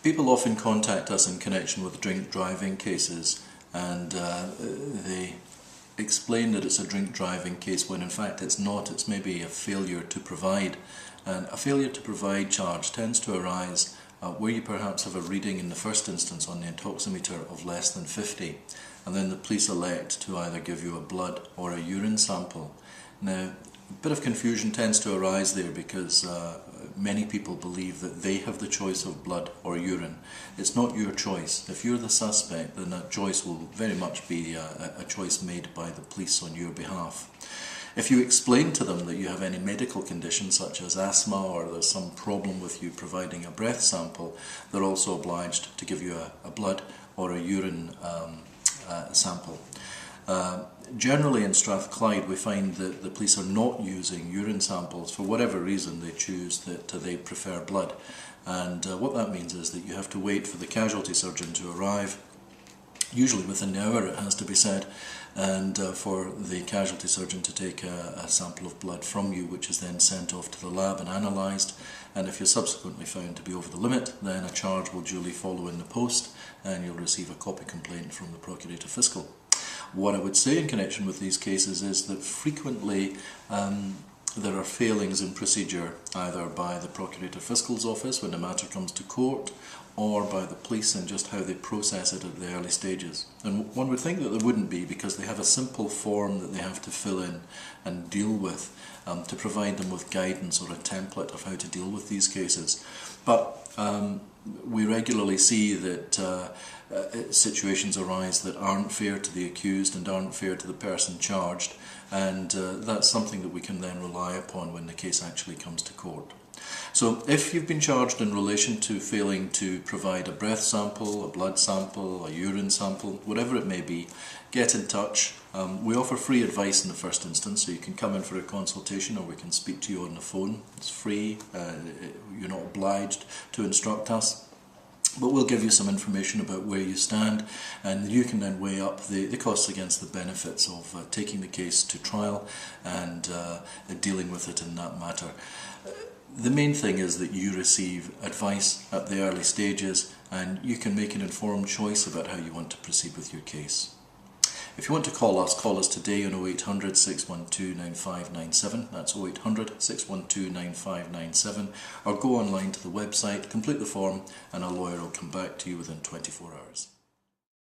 People often contact us in connection with drink driving cases, and they explain that it's a drink driving case when in fact it's not. It's maybe a failure to provide. And a failure to provide charge tends to arise where you perhaps have a reading in the first instance on the intoximeter of less than 50, and then the police elect to either give you a blood or a urine sample. Now, a bit of confusion tends to arise there because many people believe that they have the choice of blood or urine. It's not your choice. If you're the suspect, then that choice will very much be a choice made by the police on your behalf. If you explain to them that you have any medical condition such as asthma or there's some problem with you providing a breath sample, they're also obliged to give you a blood or a urine sample. Generally in Strathclyde we find that the police are not using urine samples. For whatever reason they choose that they prefer blood, and what that means is that you have to wait for the casualty surgeon to arrive, usually within the hour it has to be said, and for the casualty surgeon to take a sample of blood from you, which is then sent off to the lab and analysed, and if you're subsequently found to be over the limit, then a charge will duly follow in the post and you'll receive a copy complaint from the Procurator Fiscal. What I would say in connection with these cases is that frequently there are failings in procedure, either by the Procurator Fiscal's office when the matter comes to court, or by the police in just how they process it at the early stages. And one would think that there wouldn't be, because they have a simple form that they have to fill in and deal with to provide them with guidance or a template of how to deal with these cases. But we regularly see that situations arise that aren't fair to the accused and aren't fair to the person charged, and that's something that we can then rely upon when the case actually comes to court. So if you've been charged in relation to failing to provide a breath sample, a blood sample, a urine sample, whatever it may be, get in touch. We offer free advice in the first instance, so you can come in for a consultation or we can speak to you on the phone. It's free, you're not obliged to instruct us, but we'll give you some information about where you stand, and you can then weigh up the costs against the benefits of taking the case to trial and dealing with it in that matter. The main thing is that you receive advice at the early stages and you can make an informed choice about how you want to proceed with your case. If you want to call us today on 0800 612 9597, that's 0800 612 9597, or go online to the website, complete the form, and a lawyer will come back to you within 24 hours.